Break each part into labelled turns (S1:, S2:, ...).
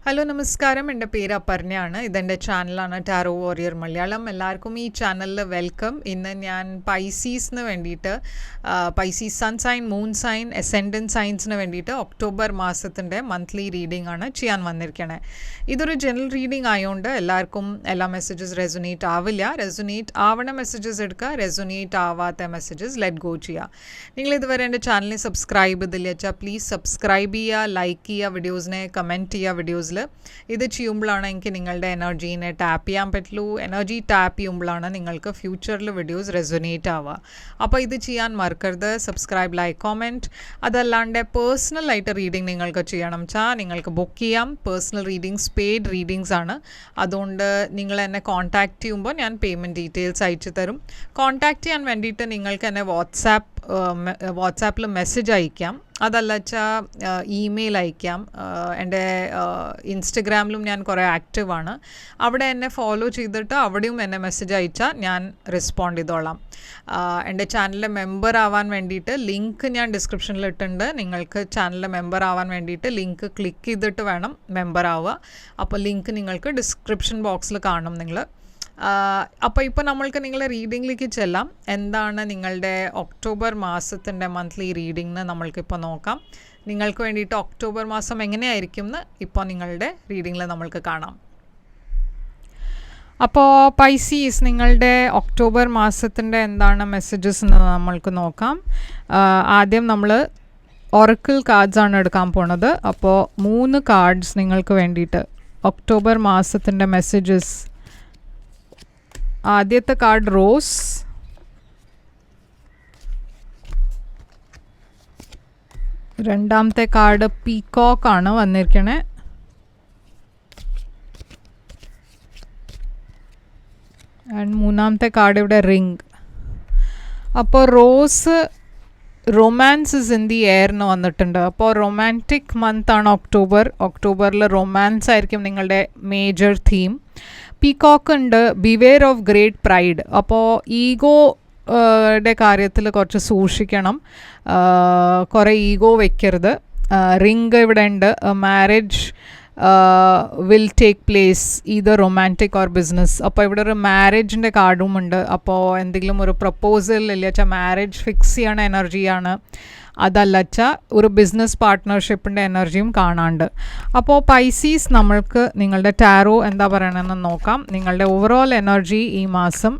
S1: Hello നമസ്കാരം, എൻ്റെ പേര് അപർണയാണ്. ഇതെൻ്റെ ചാനലാണ് ടാരോ വാരിയർ മലയാളം. എല്ലാവർക്കും ഈ ചാനലിൽ വെൽക്കം. ഇന്ന് ഞാൻ പൈസീസിന് വേണ്ടിയിട്ട് Pisces sun sign, moon sign, ascendant സൈൻസിന് വേണ്ടിയിട്ട് ഒക്ടോബർ മാസത്തിൻ്റെ മന്ത്ലി റീഡിംഗ് ആണ് ചെയ്യാൻ വന്നിരിക്കണേ. ഇതൊരു ജനറൽ റീഡിംഗ് ആയതുകൊണ്ട് എല്ലാവർക്കും എല്ലാ മെസ്സേജസ് റെസൊനേറ്റ് ആവില്ല. റെസൊനേറ്റ് ആവണ മെസ്സേജസ് എടുക്കുക, റെസൊനേറ്റ് ആവാത്ത മെസ്സേജസ് ലെറ്റ് ഗോ ചെയ്യുക. നിങ്ങൾ ഇതുവരെ എൻ്റെ ചാനലിൽ സബ്സ്ക്രൈബ് ചെയ്തില്ല വെച്ചാൽ പ്ലീസ് സബ്സ്ക്രൈബ് ചെയ്യുക, ലൈക്ക് ചെയ്യുക, വീഡിയോസിനെ കമൻറ്റ് ചെയ്യുക. വീഡിയോസിൽ ഇത് ചെയ്യുമ്പോഴാണ് എനിക്ക് നിങ്ങളുടെ എനർജീനെ ടാപ്പ് ചെയ്യാൻ പറ്റുള്ളൂ. എനർജി ടാപ്പ് ചെയ്യുമ്പോഴാണ് നിങ്ങൾക്ക് ഫ്യൂച്ചറിൽ വീഡിയോസ് റെസൊനേറ്റ് ആവുക. അപ്പോൾ ഇത് ചെയ്യാൻ മറക്കരുത്. Subscribe, like, comment. അതല്ലാണ്ട് പേഴ്സണലായിട്ട് റീഡിംഗ് നിങ്ങൾക്ക് ചെയ്യണം വെച്ചാൽ നിങ്ങൾക്ക് ബുക്ക് ചെയ്യാം. പേഴ്സണൽ റീഡിങ്സ് പെയ്ഡ് റീഡിങ്സ് ആണ്. അതുകൊണ്ട് നിങ്ങൾ എന്നെ കോൺടാക്റ്റ് ചെയ്യുമ്പോൾ ഞാൻ പേയ്മെൻറ്റ് ഡീറ്റെയിൽസ് അയച്ചു തരും. കോൺടാക്റ്റ് ചെയ്യാൻ വേണ്ടിയിട്ട് നിങ്ങൾക്ക് എന്നെ വാട്സാപ്പിൽ മെസ്സേജ് അയക്കാം. അതല്ല വെച്ചാൽ ഇമെയിൽ അയക്കാം. എൻ്റെ ഇൻസ്റ്റഗ്രാമിലും ഞാൻ കുറേ ആക്റ്റീവാണ്. അവിടെ എന്നെ ഫോളോ ചെയ്തിട്ട് അവിടെയും എന്നെ മെസ്സേജ് അയച്ചാൽ ഞാൻ റെസ്പോണ്ട് ചെയ്തോളാം. എൻ്റെ ചാനലിലെ മെമ്പർ ആവാൻ വേണ്ടിയിട്ട് ലിങ്ക് ഞാൻ ഡിസ്ക്രിപ്ഷനിൽ ഇട്ടിട്ടുണ്ട്. നിങ്ങൾക്ക് ചാനലിലെ മെമ്പർ ആവാൻ വേണ്ടിയിട്ട് ലിങ്ക് ക്ലിക്ക് ചെയ്തിട്ട് വേണം മെമ്പർ ആവുക. അപ്പോൾ ലിങ്ക് നിങ്ങൾക്ക് ഡിസ്ക്രിപ്ഷൻ ബോക്സിൽ കാണും നിങ്ങൾ. അപ്പോൾ ഇപ്പോൾ നമ്മൾക്ക് നിങ്ങളെ റീഡിങ്ങിലേക്ക് ചെല്ലാം. എന്താണ് നിങ്ങളുടെ ഒക്ടോബർ മാസത്തിൻ്റെ മന്ത്ലി റീഡിംഗ് നമ്മൾക്കിപ്പോൾ നോക്കാം. നിങ്ങൾക്ക് വേണ്ടിയിട്ട് ഒക്ടോബർ മാസം എങ്ങനെയായിരിക്കും എന്ന് ഇപ്പോൾ നിങ്ങളുടെ റീഡിങ്ങിൽ നമ്മൾക്ക് കാണാം. അപ്പോൾ പൈസീസ്, നിങ്ങളുടെ ഒക്ടോബർ മാസത്തിൻ്റെ എന്താണ് മെസ്സേജസ് എന്ന് നമ്മൾക്ക് നോക്കാം. ആദ്യം നമ്മൾ ഒറക്കിൾ കാർഡ്സാണ് എടുക്കാൻ പോണത്. അപ്പോൾ 3 കാർഡ്സ് നിങ്ങൾക്ക് വേണ്ടിയിട്ട് ഒക്ടോബർ മാസത്തിൻ്റെ മെസ്സേജസ്. ആദ്യത്തെ കാർഡ് റോസ്, രണ്ടാമത്തെ കാർഡ് പീകോക്ക് ആണ് വന്നിരിക്കണേ, ആൻഡ് മൂന്നാമത്തെ കാർഡ് ഇവിടെ റിംഗ്. അപ്പോൾ rose romance is in the air എന്ന് വന്നിട്ടുണ്ട്. അപ്പോൾ റൊമാൻറ്റിക് മന്ത് ആണ് ഒക്ടോബർ. ഒക്ടോബറിൽ റൊമാൻസ് ആയിരിക്കും നിങ്ങളുടെ മേജർ തീം. പീകോക്ക് ഉണ്ട്, ബിവെയർ ഓഫ് ഗ്രേറ്റ് പ്രൈഡ്. അപ്പോൾ ഈഗോയുടെ കാര്യത്തിൽ കുറച്ച് സൂക്ഷിക്കണം, കുറേ ഈഗോ വെക്കരുത്. റിംഗ് ഇവിടെ ഉണ്ട്, marriage will take place either romantic or business. അപ്പോൾ ഇവിടെ ഒരു മാരേജിൻ്റെ കാർഡും ഉണ്ട്. അപ്പോൾ എന്തെങ്കിലും ഒരു പ്രപ്പോസൽ ഇല്ല വെച്ചാൽ മാരേജ് ഫിക്സ് ചെയ്യണ എനർജിയാണ്. അതല്ല വെച്ചാൽ ഒരു ബിസിനസ് പാർട്ട്ണർഷിപ്പിൻ്റെ എനർജിയും കാണാണ്ട്. അപ്പോൾ പൈസീസ്, നമ്മൾക്ക് നിങ്ങളുടെ ടാരോ എന്താ പറയണമെന്ന് നോക്കാം. നിങ്ങളുടെ ഓവറോൾ എനർജി ഈ മാസം,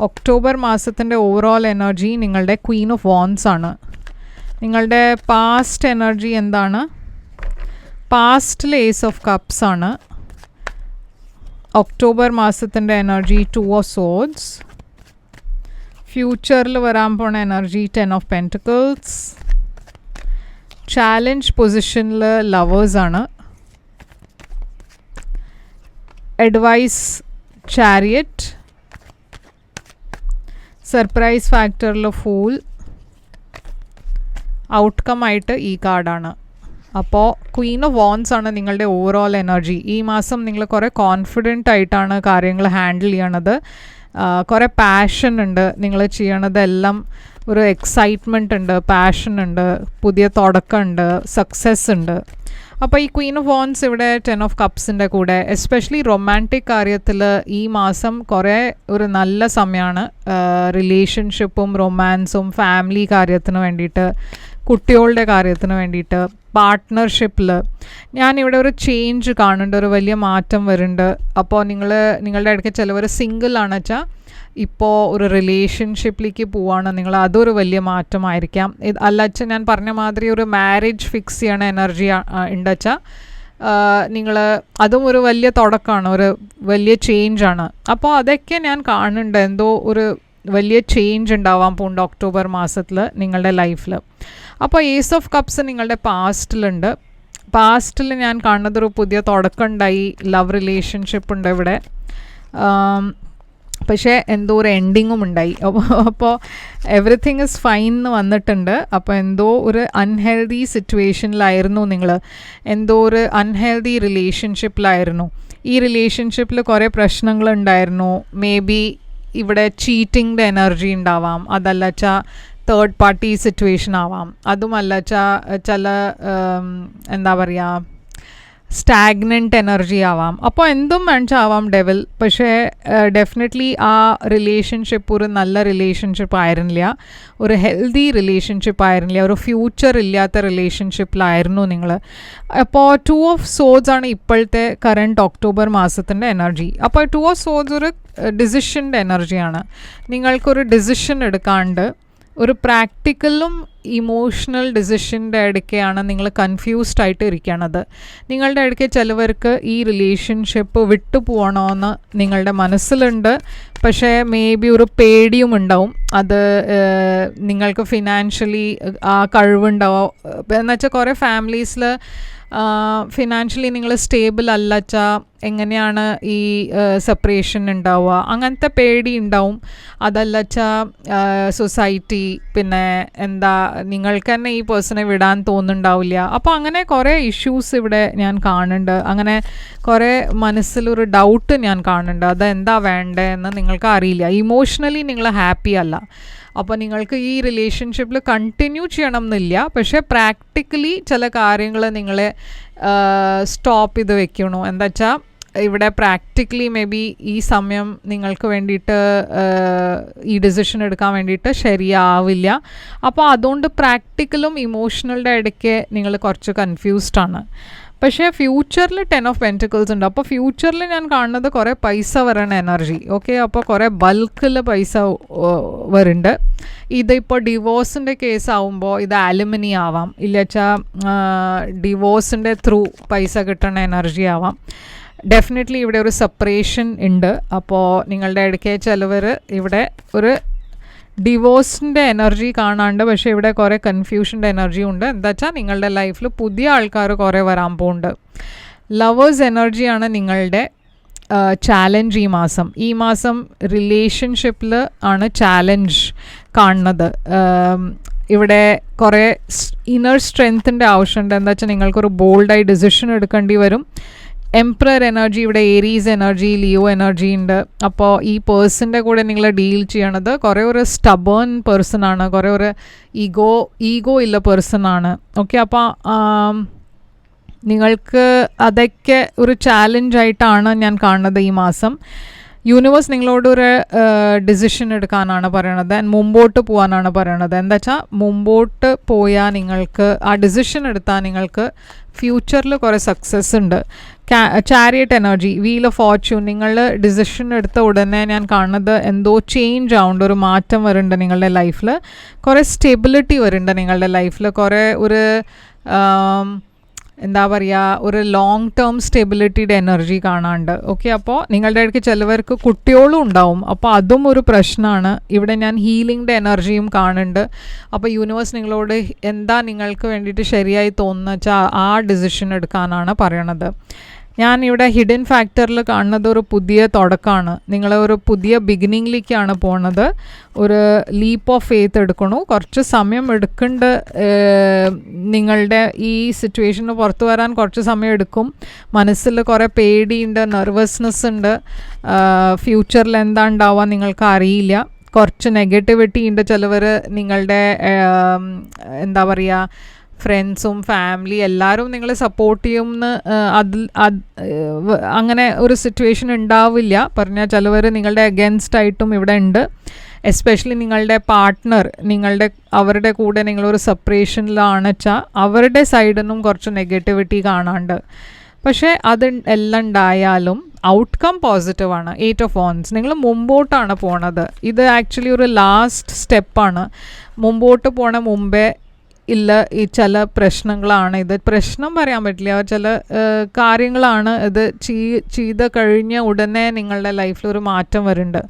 S1: ഒക്ടോബർ മാസത്തിൻ്റെ ഓവറോൾ എനർജി നിങ്ങളുടെ ക്വീൻ ഓഫ് വാൻഡ്സ് ആണ്. നിങ്ങളുടെ പാസ്റ്റ് എനർജി എന്താണ്? പാസ്റ്റിൽ ഏസ് ഓഫ് കപ്സ് ആണ്. ഒക്ടോബർ മാസത്തിൻ്റെ എനർജി 2 ഓഫ് സോർഡ്സ്. ഫ്യൂച്ചറിൽ വരാൻ പോണ എനർജി 10 ഓഫ് പെൻറ്റിക്കിൾസ്. ചാലഞ്ച് പൊസിഷനിൽ ലവേഴ്സ് ആണ്. Advice chariot. സർപ്രൈസ് ഫാക്ടറിൽ ഫൂൾ. ഔട്ട്കം ആയിട്ട് ഈ കാർഡാണ്. അപ്പോൾ ക്വീൻ ഓഫ് വാൻഡ്സ് ആണ് നിങ്ങളുടെ ഓവറോൾ എനർജി. ഈ മാസം നിങ്ങൾ കുറേ കോൺഫിഡൻ്റ് ആയിട്ടാണ് കാര്യങ്ങൾ ഹാൻഡിൽ ചെയ്യണത്. കുറേ പാഷൻ ഉണ്ട്. നിങ്ങൾ ചെയ്യണതെല്ലാം ഒരു എക്സൈറ്റ്മെൻറ്റ് ഉണ്ട്, പാഷൻ ഉണ്ട്, പുതിയ തുടക്കമുണ്ട്, സക്സസ് ഉണ്ട്. അപ്പോൾ ഈ ക്വീൻ ഓഫ് വാൻഡ്സ് ഇവിടെ 10 ഓഫ് കപ്സിൻ്റെ കൂടെ, എസ്പെഷ്യലി റൊമാൻറ്റിക് കാര്യത്തിൽ ഈ മാസം കുറേ ഒരു നല്ല സമയമാണ്. റിലേഷൻഷിപ്പും റൊമാൻസും ഫാമിലി കാര്യത്തിന് വേണ്ടിയിട്ട്, കുട്ടികളുടെ കാര്യത്തിന് വേണ്ടിയിട്ട്, പാർട്ട്ണർഷിപ്പിൽ ഞാനിവിടെ ഒരു ചേഞ്ച് കാണുന്നുണ്ട്, ഒരു വലിയ മാറ്റം വരുന്നുണ്ട്. അപ്പോൾ നിങ്ങളുടെ ഇടയ്ക്ക് ചിലവർ സിംഗിൾ ആണ് വെച്ചാൽ ഇപ്പോൾ ഒരു റിലേഷൻഷിപ്പിലേക്ക് പോവാണ് നിങ്ങൾ, അതൊരു വലിയ മാറ്റമായിരിക്കാം. അല്ല വെച്ചാൽ ഞാൻ പറഞ്ഞ മാതിരി ഒരു മാരേജ് ഫിക്സ് ചെയ്യണ എനർജി ഉണ്ട് വെച്ചാൽ നിങ്ങൾ അതും ഒരു വലിയ തുടക്കമാണ്, ഒരു വലിയ ചേഞ്ചാണ്. അപ്പോൾ അതൊക്കെ ഞാൻ കാണുന്നുണ്ട്, എന്തോ ഒരു വലിയ ചേഞ്ച് ഉണ്ടാവാൻ പോകുന്നുണ്ട് ഒക്ടോബർ മാസത്തിൽ നിങ്ങളുടെ ലൈഫിൽ. അപ്പോൾ ഏസ് ഓഫ് കപ്സ് നിങ്ങളുടെ പാസ്റ്റിലുണ്ട്. പാസ്റ്റിൽ ഞാൻ കാണുന്നതൊരു പുതിയ തുടക്കം ഉണ്ടായി, ലവ് റിലേഷൻഷിപ്പ് ഉണ്ട് ഇവിടെ. പക്ഷേ എന്തോ ഒരു എൻഡിങ്ങും ഉണ്ടായി. അപ്പോൾ എവറിത്തിങ് ഇസ് ഫൈൻ എന്ന് വന്നിട്ടുണ്ട്. അപ്പോൾ എന്തോ ഒരു അൺഹെൽതി സിറ്റുവേഷനിലായിരുന്നു നിങ്ങൾ, എന്തോ ഒരു അൺഹെൽതി റിലേഷൻഷിപ്പിലായിരുന്നു. ഈ റിലേഷൻഷിപ്പിൽ കുറേ പ്രശ്നങ്ങളുണ്ടായിരുന്നു. മേ ബി ഇവിടെ ചീറ്റിങ്ങിൻ്റെ എനർജി ഉണ്ടാവാം. അതല്ല വെച്ചാൽ തേർഡ് പാർട്ടി സിറ്റുവേഷൻ ആവാം. അതുമല്ല വെച്ചാൽ ചില എന്താ പറയുക സ്റ്റാഗ്നൻറ്റ് എനർജി ആവാം. അപ്പോൾ എന്തും ആവാം ഡെവിൽ. പക്ഷേ ഡെഫിനറ്റ്ലി ആ റിലേഷൻഷിപ്പ് ഒരു നല്ല റിലേഷൻഷിപ്പ് ആയിരുന്നില്ല, ഒരു ഹെൽത്തി റിലേഷൻഷിപ്പ് ആയിരുന്നില്ല, ഒരു ഫ്യൂച്ചർ ഇല്ലാത്ത റിലേഷൻഷിപ്പിലായിരുന്നു നിങ്ങൾ. അപ്പോൾ 2 ഓഫ് സോഡ്സ് ആണ് ഇപ്പോഴത്തെ കറണ്ട് ഒക്ടോബർ മാസത്തിൻ്റെ എനർജി. അപ്പോൾ 2 ഓഫ് സോഡ്സ് ഒരു ഡിസിഷൻ്റെ എനർജിയാണ്. നിങ്ങൾക്കൊരു ഡിസിഷൻ എടുക്കാണ്ട് ഒരു പ്രാക്ടിക്കലും ഇമോഷണൽ ഡിസിഷൻ്റെ ഇടയ്ക്കാണ് നിങ്ങൾ കൺഫ്യൂസ്ഡ് ആയിട്ട് ഇരിക്കണത്. നിങ്ങളുടെ ഇടയ്ക്ക് ചിലവർക്ക് ഈ റിലേഷൻഷിപ്പ് വിട്ടു പോകണമെന്ന് നിങ്ങളുടെ മനസ്സിലുണ്ട്. പക്ഷേ മേ ബി ഒരു പേടിയും ഉണ്ടാവും. അത് നിങ്ങൾക്ക് ഫിനാൻഷ്യലി ആ കഴിവുണ്ടാവും എന്നുവെച്ചാൽ കുറേ ഫാമിലീസിൽ ഫിനാൻഷ്യലി നിങ്ങൾ സ്റ്റേബിൾ അല്ലച്ചാൽ എങ്ങനെയാണ് ഈ സെപ്പറേഷൻ ഉണ്ടാവുക, അങ്ങനത്തെ പേടി ഉണ്ടാവും. അതല്ലച്ചാൽ സൊസൈറ്റി, പിന്നെ എന്താ നിങ്ങൾക്ക് തന്നെ ഈ പേഴ്സണെ വിടാൻ തോന്നുന്നുണ്ടാവില്ല. അപ്പോൾ അങ്ങനെ കുറേ ഇഷ്യൂസ് ഇവിടെ ഞാൻ കാണുന്നുണ്ട്. അങ്ങനെ കുറേ മനസ്സിലൊരു ഡൗട്ട് ഞാൻ കാണുന്നുണ്ട്, അതെന്താ വേണ്ടതെന്ന് നിങ്ങൾക്ക് അറിയില്ല. ഇമോഷണലി നിങ്ങൾ ഹാപ്പി അല്ല. അപ്പോൾ നിങ്ങൾക്ക് ഈ റിലേഷൻഷിപ്പിൽ കണ്ടിന്യൂ ചെയ്യണം എന്നില്ല, പക്ഷേ പ്രാക്ടിക്കലി ചില കാര്യങ്ങൾ നിങ്ങളെ സ്റ്റോപ്പ് ചെയ്ത് വെക്കണോ. എന്താ വെച്ചാൽ ഇവിടെ പ്രാക്ടിക്കലി മേ ബി ഈ സമയം നിങ്ങൾക്ക് വേണ്ടിയിട്ട് ഈ ഡിസിഷൻ എടുക്കാൻ വേണ്ടിയിട്ട് ശരിയാവില്ല. അപ്പോൾ അതുകൊണ്ട് പ്രാക്ടിക്കലും ഇമോഷണലുടെ ഇടയ്ക്ക് നിങ്ങൾ കുറച്ച് കൺഫ്യൂസ്ഡ് ആണ്. പക്ഷേ ഫ്യൂച്ചറിൽ 10 ഓഫ് പെൻറ്റിക്കിൾസ് ഉണ്ട്. അപ്പോൾ ഫ്യൂച്ചറിൽ ഞാൻ കാണുന്നത് കുറേ പൈസ വരണ എനർജി. ഓക്കെ, അപ്പോൾ കുറേ ബൾക്കിൽ പൈസ വരുന്നുണ്ട്. ഇതിപ്പോൾ ഡിവോഴ്സിൻ്റെ കേസ് ആവുമ്പോൾ ഇത് ആലുമിനി ആവാം, ഇല്ലച്ചാൽ ഡിവോഴ്സിൻ്റെ ത്രൂ പൈസ കിട്ടുന്ന എനർജി ആവാം. ഡെഫിനറ്റ്ലി ഇവിടെ ഒരു സെപ്പറേഷൻ ഉണ്ട്. അപ്പോൾ നിങ്ങളുടെ ഇടയ്ക്ക് ചിലവർ ഇവിടെ ഒരു ഡിവോഴ്സിൻ്റെ എനർജി കാണാണ്ട്, പക്ഷേ ഇവിടെ കുറേ കൺഫ്യൂഷൻ്റെ എനർജി ഉണ്ട്. എന്താ വെച്ചാൽ നിങ്ങളുടെ ലൈഫിൽ പുതിയ ആൾക്കാർ കുറേ വരാൻ പോകുന്നുണ്ട്. ലവേഴ്സ് എനർജിയാണ് നിങ്ങളുടെ ചാലഞ്ച് ഈ മാസം റിലേഷൻഷിപ്പിൽ ആണ് ചാലഞ്ച് കാണുന്നത്. ഇവിടെ കുറേ ഇന്നർ സ്ട്രെങ്ത്തിൻ്റെ ആവശ്യമുണ്ട്. എന്താ വെച്ചാൽ നിങ്ങൾക്കൊരു ബോൾഡായി ഡിസിഷൻ എടുക്കേണ്ടി വരും. എംപ്രർ എനർജി, ഇവിടെ ഏരീസ് എനർജി, ലിയോ എനർജി ഉണ്ട്. അപ്പോൾ ഈ പേഴ്സൻ്റെ കൂടെ നിങ്ങൾ ഡീൽ ചെയ്യണത് കുറേ ഒരു സ്റ്റബേൺ പേഴ്സൺ ആണ്, കുറേ ഒരു ഈഗോ ഉള്ള പേഴ്സൺ ആണ്. ഓക്കെ, അപ്പോൾ നിങ്ങൾക്ക് അതൊക്കെ ഒരു ചാലഞ്ചായിട്ടാണ് ഞാൻ കാണുന്നത് ഈ മാസം. യൂണിവേഴ്സ് നിങ്ങളോടൊരു ഡിസിഷൻ എടുക്കാനാണ് പറയണത്, മുമ്പോട്ട് പോകാനാണ് പറയണത്. എന്താ വെച്ചാൽ മുമ്പോട്ട് പോയാൽ നിങ്ങൾക്ക് ആ ഡിസിഷൻ എടുത്താൽ നിങ്ങൾക്ക് ഫ്യൂച്ചറിൽ കുറേ സക്സസ് ഉണ്ട്. Chariot energy, wheel of Fortune, നിങ്ങൾ ഡിസിഷൻ എടുത്ത ഉടനെ ഞാൻ കാണുന്നത് എന്തോ ചേഞ്ച് ആവുന്നുണ്ട്, ഒരു മാറ്റം വരുന്നുണ്ട് നിങ്ങളുടെ ലൈഫിൽ. കുറേ സ്റ്റെബിലിറ്റി വരുന്നുണ്ട് നിങ്ങളുടെ ലൈഫിൽ, കുറേ ഒരു എന്താ പറയുക, ഒരു ലോങ് ടേം സ്റ്റെബിലിറ്റിയുടെ എനർജി കാണാണ്ട്. ഓക്കെ, അപ്പോൾ നിങ്ങളുടെ ഇടയ്ക്ക് ചിലവർക്ക് കുട്ടികളും ഉണ്ടാവും. അപ്പോൾ അതും ഒരു പ്രശ്നമാണ്. ഇവിടെ ഞാൻ ഹീലിംഗിൻ്റെ എനർജിയും കാണുന്നുണ്ട്. അപ്പോൾ യൂണിവേഴ്സ് നിങ്ങളോട് എന്താ നിങ്ങൾക്ക് വേണ്ടിയിട്ട് ശരിയായി തോന്നുന്ന വെച്ചാൽ ആ ഡിസിഷൻ എടുക്കാനാണ് പറയണത്. ഞാൻ ഇവിടെ ഹിഡൻ ഫാക്ടറിൽ കാണുന്നത് ഒരു പുതിയ തുടക്കമാണ്. നിങ്ങൾ ഒരു പുതിയ ബിഗിനിങ്ങിലേക്കാണ് പോണത്. ഒരു ലീപ്പ് ഓഫ് ഫെയ്ത്ത് എടുക്കണു. കുറച്ച് സമയം എടുക്കേണ്ട, നിങ്ങളുടെ ഈ സിറ്റുവേഷന് പുറത്തു വരാൻ കുറച്ച് സമയം എടുക്കും. മനസ്സിൽ കുറേ പേടിയുണ്ട്, നെർവസ്നെസ് ഉണ്ട്. ഫ്യൂച്ചറിൽ എന്താ ഉണ്ടാവുക നിങ്ങൾക്ക് അറിയില്ല. കുറച്ച് നെഗറ്റിവിറ്റി ഉണ്ട്. ചിലവർ നിങ്ങളുടെ എന്താ പറയുക, ഫ്രണ്ട്സും ഫാമിലി എല്ലാവരും നിങ്ങളെ സപ്പോർട്ട് ചെയ്യുമെന്ന് അങ്ങനെ ഒരു സിറ്റുവേഷൻ ഉണ്ടാവില്ല. പറഞ്ഞാൽ ചിലവർ നിങ്ങളുടെ അഗെൻസ്റ്റ് ആയിട്ടും ഇവിടെ ഉണ്ട്. എസ്പെഷ്യലി നിങ്ങളുടെ പാർട്ട്ണർ അവരുടെ കൂടെ നിങ്ങളൊരു സെപ്പറേഷനിലാണ് വെച്ചാൽ അവരുടെ സൈഡിൽ നിന്നും കുറച്ച് നെഗറ്റിവിറ്റി കാണാണ്ട്. പക്ഷേ അത് എല്ലാം ഉണ്ടായാലും ഔട്ട്കം പോസിറ്റീവാണ്. 8 ഓഫ് വൺസ്, നിങ്ങൾ മുമ്പോട്ടാണ് പോണത്. ഇത് ആക്ച്വലി ഒരു ലാസ്റ്റ് സ്റ്റെപ്പാണ്. മുമ്പോട്ട് പോണ മുമ്പേ ഇല്ല ഈ ചില പ്രശ്നങ്ങളാണ്. ഇത് പ്രശ്നം പറയാൻ പറ്റില്ല, ചില കാര്യങ്ങളാണ്. ഇത് ചെയ്ത് കഴിഞ്ഞ ഉടനെ നിങ്ങളുടെ ലൈഫിൽ ഒരു മാറ്റം വരുന്നുണ്ട്.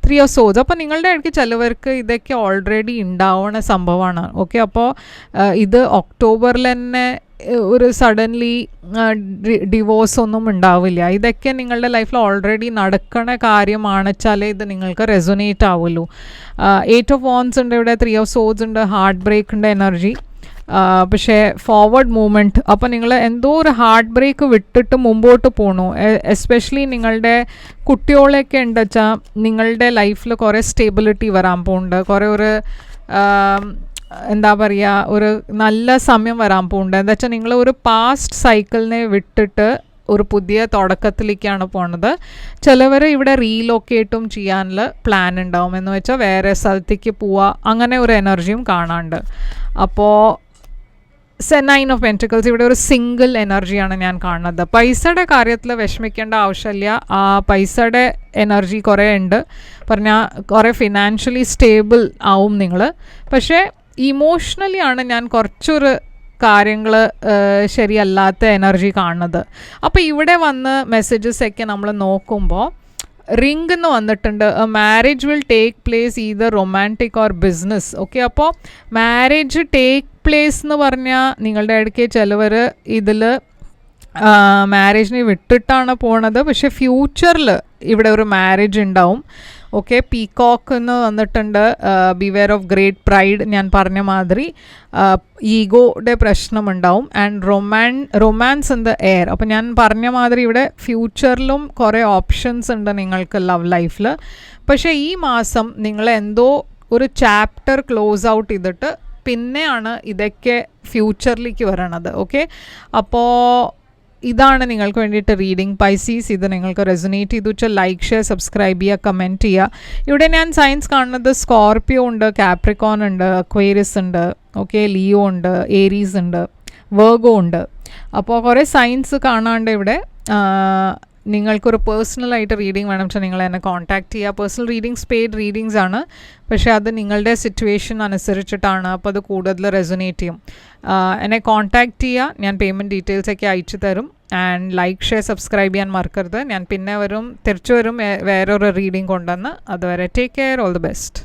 S1: 3 ഓഫ് സോഡ്സ്, അപ്പോൾ നിങ്ങളുടെ ഇടയ്ക്ക് ചിലവർക്ക് ഇതൊക്കെ ഓൾറെഡി ഉണ്ടാവുന്ന സംഭവമാണ്. ഓക്കെ, അപ്പോൾ ഇത് ഒക്ടോബറിൽ തന്നെ ഒരു സഡൻലി ഡിവോഴ്സ് ഒന്നും ഉണ്ടാവില്ല. ഇതൊക്കെ നിങ്ങളുടെ ലൈഫിൽ ഓൾറെഡി നടക്കണ കാര്യമാണ് വെച്ചാലേ ഇത് നിങ്ങൾക്ക് റെസൊനേറ്റ് ആവുള്ളൂ. 8 ഓഫ് വൺസ് ഉണ്ട് ഇവിടെ, 3 ഓഫ് സോഡ്സ് ഉണ്ട്, ഹാർട്ട് ബ്രേക്കിൻ്റെ എനർജി. പക്ഷേ ഫോർവേഡ് മൂവ്മെൻറ്റ്, അപ്പോൾ നിങ്ങൾ എന്തോ ഒരു ഹാർട്ട് ബ്രേക്ക് വിട്ടിട്ട് മുമ്പോട്ട് പോകണു. എസ്പെഷ്യലി നിങ്ങളുടെ കുട്ടികളെയൊക്കെ ഉണ്ട് വെച്ചാൽ നിങ്ങളുടെ ലൈഫിൽ കുറേ സ്റ്റെബിലിറ്റി വരാൻ പോകുന്നുണ്ട്. കുറേ ഒരു എന്താ പറയുക, ഒരു നല്ല സമയം വരാൻ പോകുന്നുണ്ട്. എന്താ വെച്ചാൽ നിങ്ങൾ ഒരു പാസ്റ്റ് സൈക്കിളിനെ വിട്ടിട്ട് ഒരു പുതിയ തുടക്കത്തിലേക്കാണ് പോണത്. ചിലവർ ഇവിടെ റീലൊക്കേറ്റും ചെയ്യാനുള്ള പ്ലാൻ ഉണ്ടാവും, എന്ന് വെച്ചാൽ വേറെ സ്ഥലത്തേക്ക് പോവുക, അങ്ങനെ ഒരു എനർജിയും കാണാണ്ട്. അപ്പോൾ 9 ഓഫ് പെൻറ്റിക്കിൾസ് ഇവിടെ ഒരു സിംഗിൾ എനർജിയാണ് ഞാൻ കാണുന്നത്. പൈസയുടെ കാര്യത്തിൽ വിഷമിക്കേണ്ട ആവശ്യമില്ല. ആ പൈസയുടെ എനർജി കുറേ ഉണ്ട്, പറഞ്ഞാൽ കുറേ ഫിനാൻഷ്യലി സ്റ്റേബിൾ ആവും നിങ്ങൾ. പക്ഷേ ഇമോഷണലി ആണ് ഞാൻ കുറച്ചൊരു കാര്യങ്ങൾ ശരിയല്ലാത്ത എനർജി കാണുന്നത്. അപ്പോൾ ഇവിടെ വന്ന് മെസ്സേജസൊക്കെ നമ്മൾ നോക്കുമ്പോൾ റിംഗ് എന്ന് വന്നിട്ടുണ്ട്. Marriage will take place either romantic or business. Okay, അപ്പോൾ മാരേജ് ടേക്ക് പ്ലേസ് എന്ന് പറഞ്ഞാൽ നിങ്ങളുടെ ഇടയ്ക്ക് ചിലവർ ഇതിൽ മാരേജിനെ വിട്ടിട്ടാണ് പോണത്. പക്ഷേ ഫ്യൂച്ചറിൽ ഇവിടെ ഒരു മാരേജ് ഉണ്ടാവും. ഓക്കെ, പീകോക്ക് എന്ന് വന്നിട്ടുണ്ട്. ബിവെയർ ഓഫ് ഗ്രേറ്റ് പ്രൈഡ്, ഞാൻ പറഞ്ഞ മാതിരി ഈഗോയുടെ പ്രശ്നമുണ്ടാവും. And romance in the air. അപ്പോൾ ഞാൻ പറഞ്ഞ മാതിരി ഇവിടെ ഫ്യൂച്ചറിലും കുറേ ഓപ്ഷൻസ് ഉണ്ട് നിങ്ങൾക്ക് ലവ് ലൈഫിൽ. പക്ഷേ ഈ മാസം നിങ്ങൾ എന്തോ ഒരു ചാപ്റ്റർ ക്ലോസ് ഔട്ട് ചെയ്തിട്ട് പിന്നെയാണ് ഇതൊക്കെ ഫ്യൂച്ചറിലേക്ക് വരണത്. ഓക്കെ, അപ്പോൾ ഇതാണ് നിങ്ങൾക്ക് വേണ്ടിയിട്ട് റീഡിങ് പൈസീസ്. ഇത് നിങ്ങൾക്ക് റെസൊനേറ്റ് ചെയ്തു വെച്ചാൽ ലൈക്ക്, ഷെയർ, സബ്സ്ക്രൈബ് ചെയ്യുക, കമൻറ്റ് ചെയ്യുക. ഇവിടെ ഞാൻ സൈൻസ് കാണുന്നത് സ്കോർപ്പിയോ ഉണ്ട്, കാപ്രിക്കോൺ ഉണ്ട്, അക്വേറിയസ് ഉണ്ട്, ഓക്കെ, ലിയോ ഉണ്ട്, ഏരീസ് ഉണ്ട്, വെർഗോ ഉണ്ട്. അപ്പോൾ കുറേ സൈൻസ് കാണാണ്ട് ഇവിടെ. നിങ്ങൾക്കൊരു പേഴ്സണലായിട്ട് റീഡിങ് വേണം വെച്ചാൽ നിങ്ങൾ എന്നെ കോൺടാക്റ്റ് ചെയ്യുക. പേഴ്സണൽ റീഡിങ്സ് പെയ്ഡ് റീഡിങ്സ് ആണ്, പക്ഷേ അത് നിങ്ങളുടെ സിറ്റുവേഷൻ അനുസരിച്ചിട്ടാണ്. അപ്പോൾ അത് കൂടുതൽ റെസൊനേറ്റ് ചെയ്യും. എന്നെ കോൺടാക്റ്റ് ചെയ്യുക, ഞാൻ പേയ്മെൻറ്റ് ഡീറ്റെയിൽസൊക്കെ അയച്ചു തരും. ആൻഡ് ലൈക്ക്, ഷെയർ, സബ്സ്ക്രൈബ് ചെയ്യാൻ മറക്കരുത്. ഞാൻ പിന്നെ തിരിച്ചു വരും വേറൊരു റീഡിങ് കൊണ്ടുവന്ന്. അതുവരെ take care, all the best.